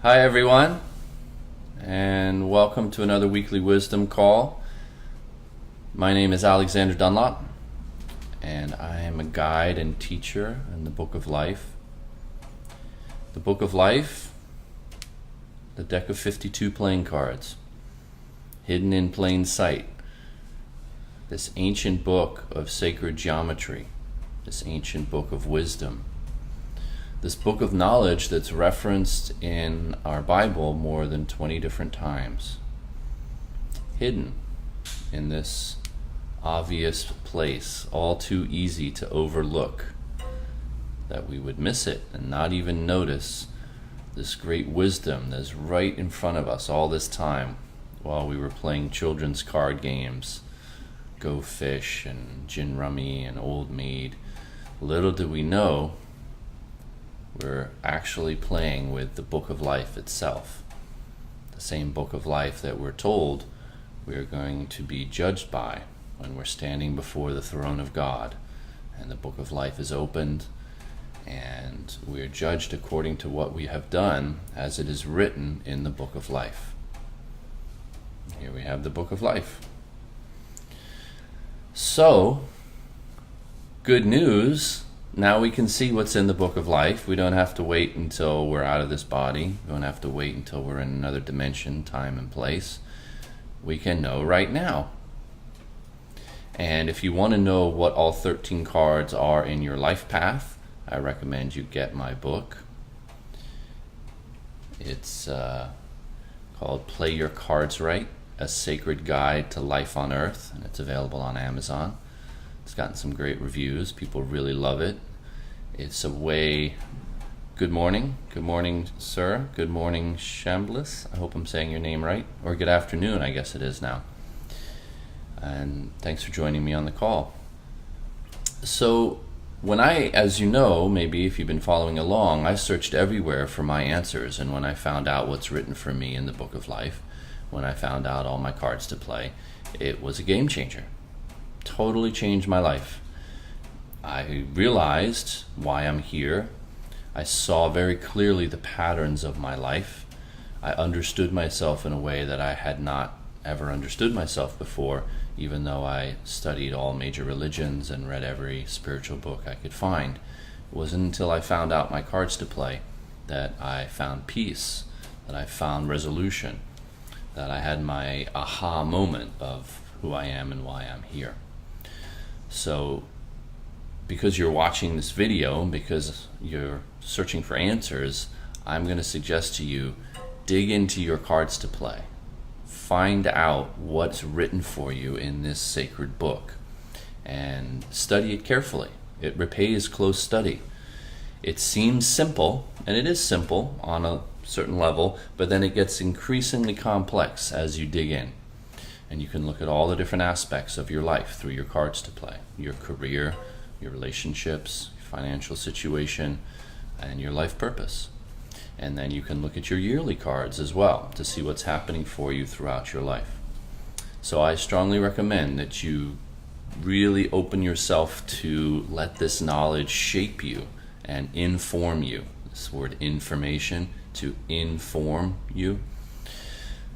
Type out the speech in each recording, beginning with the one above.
Hi everyone, and welcome to another weekly wisdom call. My name is Alexander Dunlop, and I am a guide and teacher in the Book of Life. The Book of Life, the deck of 52 playing cards, hidden in plain sight. This ancient book of sacred geometry, this ancient book of wisdom. This book of knowledge that's referenced in our Bible more than 20 different times. Hidden in this obvious place, all too easy to overlook, that we would miss it and not even notice this great wisdom that's right in front of us all this time while we were playing children's card games, Go Fish and Gin Rummy and Old Maid. Little did we know we're actually playing with the Book of Life itself. The same Book of Life that we're told we're going to be judged by when we're standing before the throne of God. And the Book of Life is opened, and we're judged according to what we have done as it is written in the Book of Life. Here we have the Book of Life. So, good news. Now we can see what's in the Book of Life. We don't have to wait until we're out of this body. We don't have to wait until we're in another dimension, time and place. We can know right now. And if you want to know what all 13 cards are in your life path, I recommend you get my book. It's called Play Your Cards Right, A Sacred Guide to Life on Earth, and it's available on Amazon. It's gotten some great reviews. People really love it. It's a way... Good morning, sir. Good morning, Shambliss. I hope I'm saying your name right. Or good afternoon, I guess it is now. And thanks for joining me on the call. So, as you know, maybe if you've been following along, I searched everywhere for my answers. And when I found out what's written for me in the Book of Life, when I found out all my cards to play, it was a game changer. Totally changed my life. I realized why I'm here. I saw very clearly the patterns of my life. I understood myself in a way that I had not ever understood myself before, even though I studied all major religions and read every spiritual book I could find. It wasn't until I found out my cards to play that I found peace, that I found resolution, that I had my aha moment of who I am and why I'm here. So, because you're watching this video, because you're searching for answers, I'm going to suggest to you, dig into your cards to play. Find out what's written for you in this sacred book, and study it carefully. It repays close study. It seems simple, and it is simple on a certain level, but then it gets increasingly complex as you dig in. And you can look at all the different aspects of your life through your cards to play. Your career, your relationships, your financial situation, and your life purpose. And then you can look at your yearly cards as well to see what's happening for you throughout your life. So I strongly recommend that you really open yourself to let this knowledge shape you and inform you. This word information, to inform you,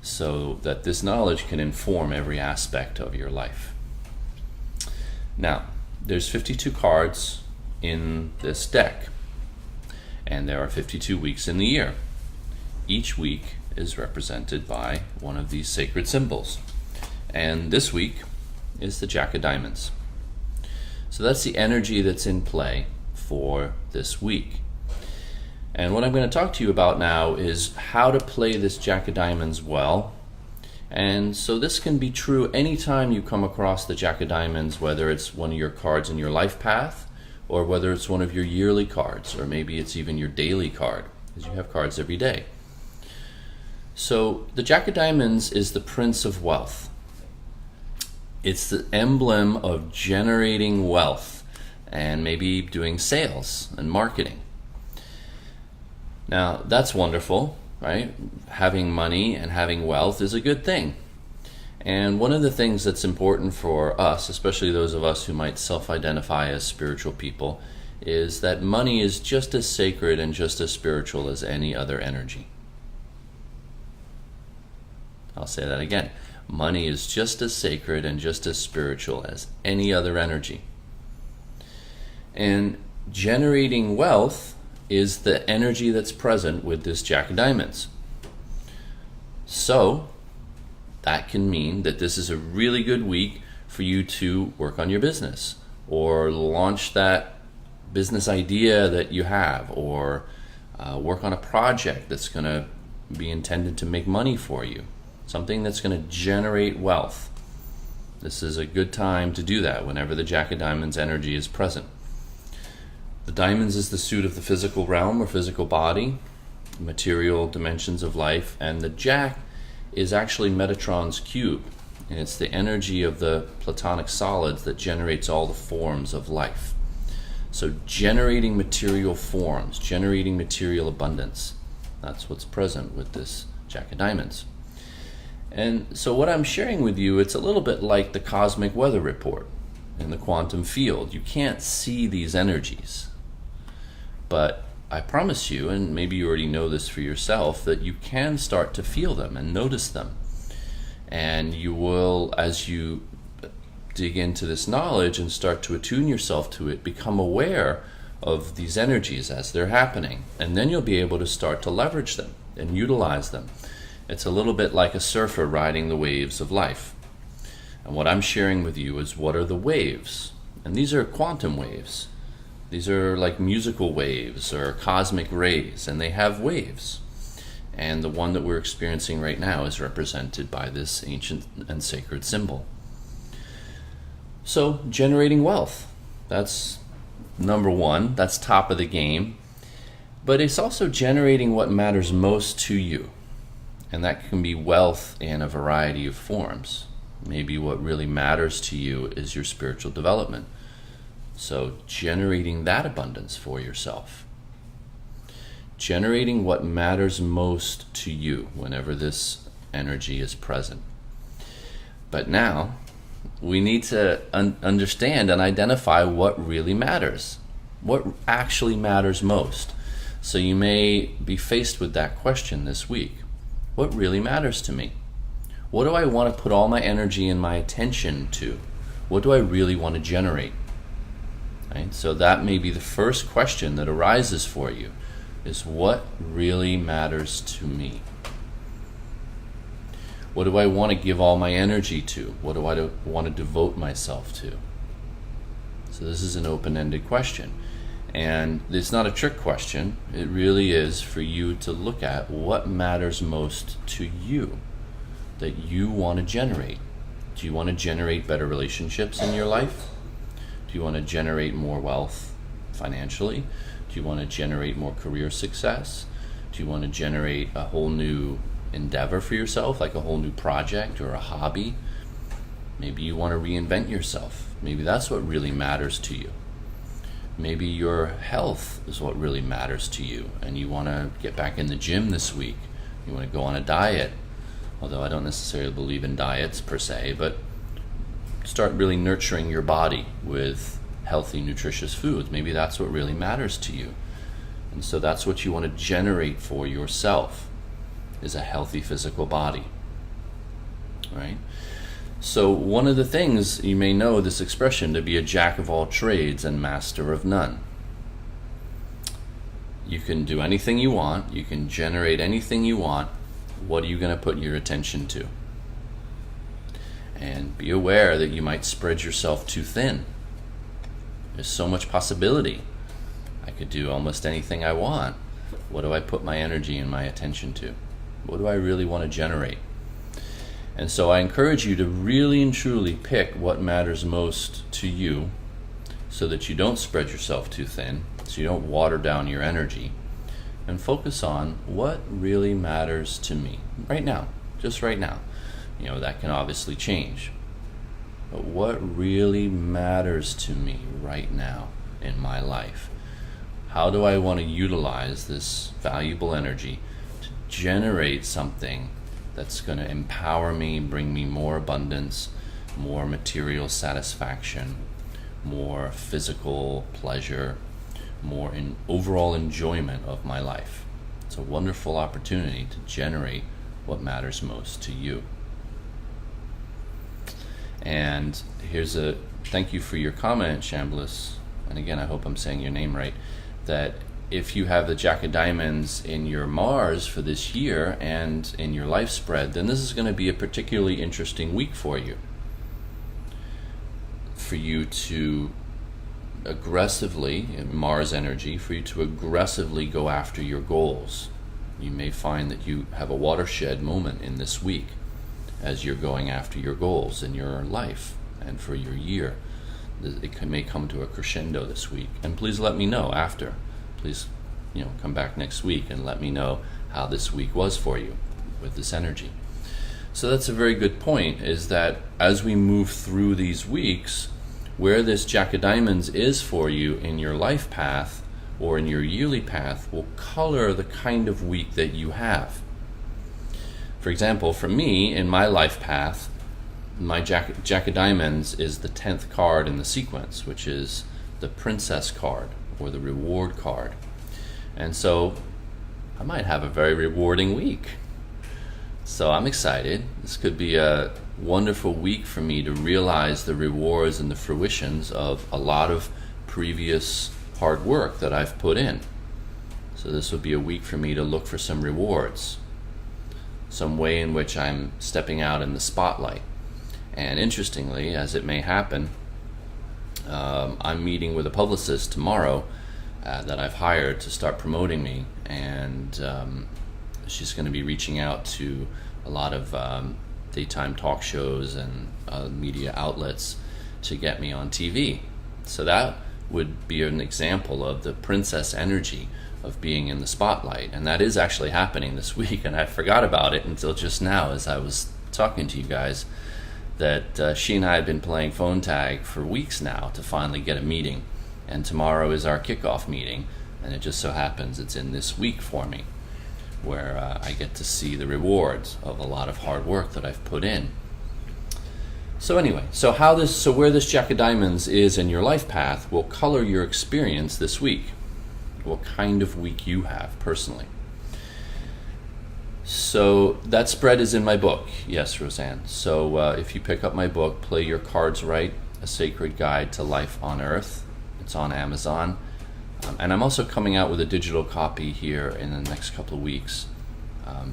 so that this knowledge can inform every aspect of your life. Now, there's 52 cards in this deck, and there are 52 weeks in the year. Each week is represented by one of these sacred symbols. And this week is the Jack of Diamonds. So that's the energy that's in play for this week. And what I'm going to talk to you about now is how to play this Jack of Diamonds well. And so this can be true anytime you come across the Jack of Diamonds, whether it's one of your cards in your life path, or whether it's one of your yearly cards, or maybe it's even your daily card, because you have cards every day. So the Jack of Diamonds is the Prince of Wealth. It's the emblem of generating wealth and maybe doing sales and marketing. Now, that's wonderful, right? Having money and having wealth is a good thing. And one of the things that's important for us, especially those of us who might self-identify as spiritual people, is that money is just as sacred and just as spiritual as any other energy. I'll say that again. Money is just as sacred and just as spiritual as any other energy. And generating wealth is the energy that's present with this Jack of Diamonds. So that can mean that this is a really good week for you to work on your business or launch that business idea that you have, or work on a project that's going to be intended to make money for you, something that's going to generate wealth. This is a good time to do that whenever the Jack of Diamonds energy is present. The diamonds is the suit of the physical realm or physical body, material dimensions of life, and the Jack is actually Metatron's cube, and it's the energy of the platonic solids that generates all the forms of life. So generating material forms, generating material abundance, that's what's present with this Jack of Diamonds. And so what I'm sharing with you, it's a little bit like the cosmic weather report in the quantum field. You can't see these energies, but I promise you, and maybe you already know this for yourself, that you can start to feel them and notice them. And you will, as you dig into this knowledge and start to attune yourself to it, become aware of these energies as they're happening. And then you'll be able to start to leverage them and utilize them. It's a little bit like a surfer riding the waves of life. And what I'm sharing with you is, what are the waves? And these are quantum waves. These are like musical waves or cosmic rays, and they have waves. And the one that we're experiencing right now is represented by this ancient and sacred symbol. So, generating wealth, that's number one, that's top of the game. But it's also generating what matters most to you. And that can be wealth in a variety of forms. Maybe what really matters to you is your spiritual development. So generating that abundance for yourself. Generating what matters most to you whenever this energy is present. But now, we need to understand and identify what really matters. What actually matters most. So you may be faced with that question this week. What really matters to me? What do I want to put all my energy and my attention to? What do I really want to generate? Right? So that may be the first question that arises for you, is what really matters to me? What do I want to give all my energy to? What do I want to devote myself to? So this is an open-ended question. And it's not a trick question. It really is for you to look at what matters most to you that you want to generate. Do you want to generate better relationships in your life? Do you want to generate more wealth financially? Do you want to generate more career success? Do you want to generate a whole new endeavor for yourself, like a whole new project or a hobby? Maybe you want to reinvent yourself. Maybe that's what really matters to you. Maybe your health is what really matters to you, and you want to get back in the gym this week. You want to go on a diet, although I don't necessarily believe in diets per se, but start really nurturing your body with healthy, nutritious foods. Maybe that's what really matters to you. And so that's what you want to generate for yourself, is a healthy physical body, right? So one of the things, you may know this expression, to be a jack of all trades and master of none. You can do anything you want. You can generate anything you want. What are you going to put your attention to? And be aware that you might spread yourself too thin. There's so much possibility. I could do almost anything I want. What do I put my energy and my attention to? What do I really want to generate? And so I encourage you to really and truly pick what matters most to you, so that you don't spread yourself too thin, so you don't water down your energy, and focus on what really matters to me right now, just right now. You know, that can obviously change. But what really matters to me right now in my life? How do I want to utilize this valuable energy to generate something that's going to empower me, bring me more abundance, more material satisfaction, more physical pleasure, more overall enjoyment of my life? It's a wonderful opportunity to generate what matters most to you. And here's a thank you for your comment, Shambliss. And again, I hope I'm saying your name right. That if you have the Jack of Diamonds in your Mars for this year and in your life spread, then this is going to be a particularly interesting week for you. For you to aggressively, Mars energy, for you to aggressively go after your goals. You may find that you have a watershed moment in this week as you're going after your goals in your life and for your year. It may come to a crescendo this week. And please let me know after. Please, come back next week and let me know how this week was for you with this energy. So that's a very good point, is that as we move through these weeks, where this Jack of Diamonds is for you in your life path or in your yearly path will color the kind of week that you have. For example, for me, in my life path, my Jack of Diamonds is the 10th card in the sequence, which is the Princess card, or the reward card. And so I might have a very rewarding week. So I'm excited. This could be a wonderful week for me to realize the rewards and the fruitions of a lot of previous hard work that I've put in. So this will be a week for me to look for some rewards, some way in which I'm stepping out in the spotlight. And interestingly, as it may happen, I'm meeting with a publicist tomorrow that I've hired to start promoting me, and she's going to be reaching out to a lot of daytime talk shows and media outlets to get me on TV. So that would be an example of the princess energy of being in the spotlight, and that is actually happening this week, and I forgot about it until just now as I was talking to you guys, that she and I have been playing phone tag for weeks now to finally get a meeting, and tomorrow is our kickoff meeting, and it just so happens it's in this week for me, where I get to see the rewards of a lot of hard work that I've put in. So anyway, so where this Jack of Diamonds is in your life path will color your experience this week, what kind of week you have personally. So that spread is in my book. Yes, Roseanne. So if you pick up my book, Play Your Cards Right, A Sacred Guide to Life on Earth, it's on Amazon. And I'm also coming out with a digital copy here in the next couple of weeks.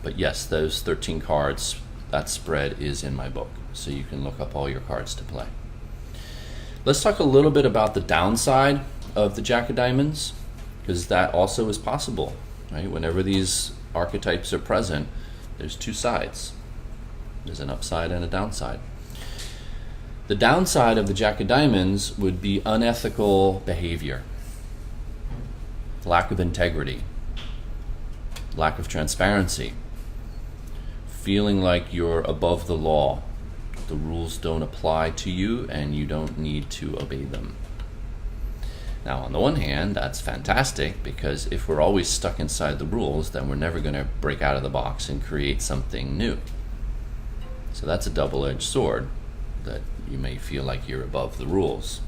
But yes, those 13 cards, that spread is in my book. So you can look up all your cards to play. Let's talk a little bit about the downside of the Jack of Diamonds, because that also is possible, right? Whenever these archetypes are present, there's two sides. There's an upside and a downside. The downside of the Jack of Diamonds would be unethical behavior, lack of integrity, lack of transparency, feeling like you're above the law. The rules don't apply to you and you don't need to obey them. Now, on the one hand, that's fantastic, because if we're always stuck inside the rules, then we're never going to break out of the box and create something new. So that's a double-edged sword, that you may feel like you're above the rules.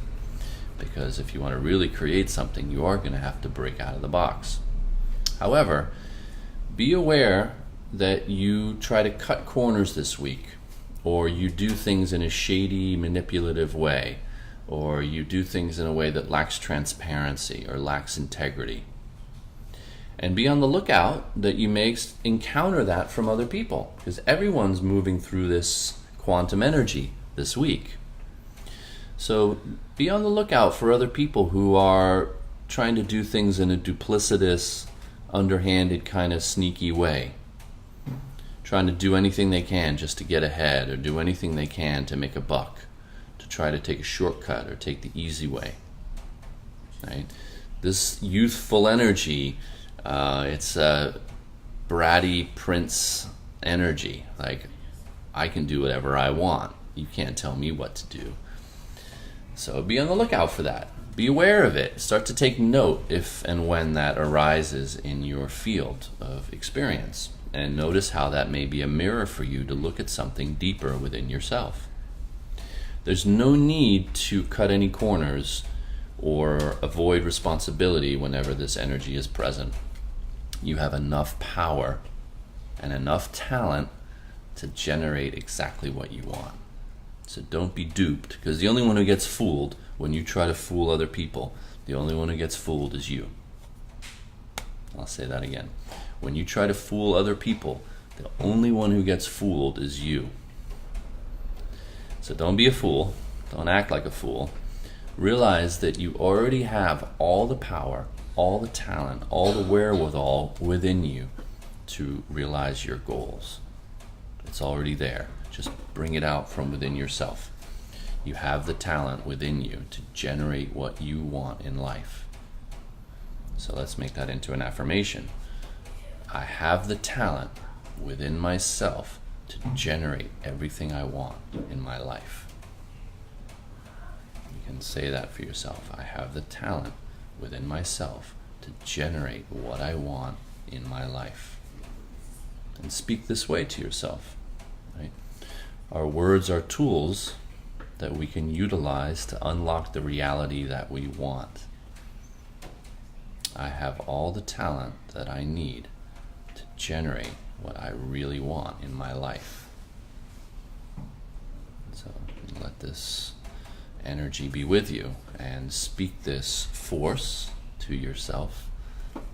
Because if you want to really create something, you are going to have to break out of the box. However, be aware that you try to cut corners this week, or you do things in a shady, manipulative way, or you do things in a way that lacks transparency or lacks integrity. And be on the lookout that you may encounter that from other people, because everyone's moving through this quantum energy this week. So be on the lookout for other people who are trying to do things in a duplicitous, underhanded, kind of sneaky way. Trying to do anything they can just to get ahead, or do anything they can to make a buck, to try to take a shortcut or take the easy way. Right? This youthful energy, it's a bratty prince energy. Like, I can do whatever I want. You can't tell me what to do. So be on the lookout for that. Be aware of it. Start to take note if and when that arises in your field of experience. And notice how that may be a mirror for you to look at something deeper within yourself. There's no need to cut any corners or avoid responsibility whenever this energy is present. You have enough power and enough talent to generate exactly what you want. So don't be duped, because the only one who gets fooled when you try to fool other people, the only one who gets fooled is you. I'll say that again. When you try to fool other people, the only one who gets fooled is you. So don't be a fool. Don't act like a fool. Realize that you already have all the power, all the talent, all the wherewithal within you to realize your goals. It's already there. Just bring it out from within yourself. You have the talent within you to generate what you want in life. So let's make that into an affirmation. I have the talent within myself to generate everything I want in my life. You can say that for yourself. I have the talent within myself to generate what I want in my life. And speak this way to yourself. Right? Our words are tools that we can utilize to unlock the reality that we want. I have all the talent that I need to generate what I really want in my life. So let this energy be with you and speak this force to yourself,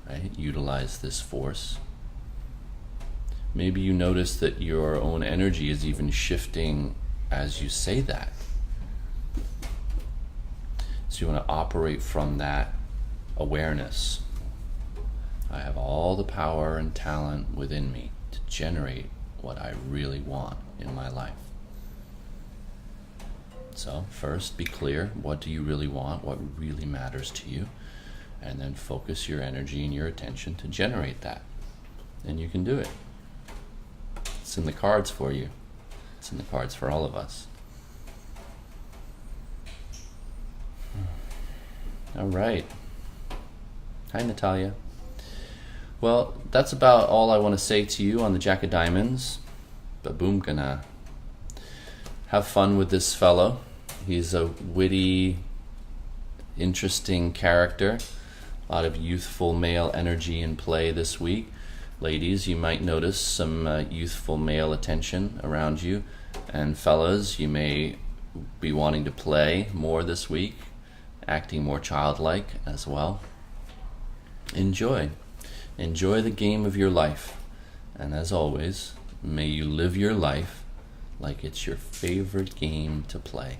right? Utilize this force. Maybe you notice that your own energy is even shifting as you say that. So you want to operate from that awareness. I have all the power and talent within me to generate what I really want in my life. So first, be clear. What do you really want? What really matters to you? And then focus your energy and your attention to generate that. And you can do it. It's in the cards for you. It's in the cards for all of us. All right. Hi, Natalia. Well, that's about all I want to say to you on the Jack of Diamonds. Baboom gonna have fun with this fellow. He's a witty, interesting character. A lot of youthful male energy in play this week. Ladies, you might notice some youthful male attention around you. And fellas, you may be wanting to play more this week, acting more childlike as well. Enjoy. Enjoy the game of your life. And as always, may you live your life like it's your favorite game to play.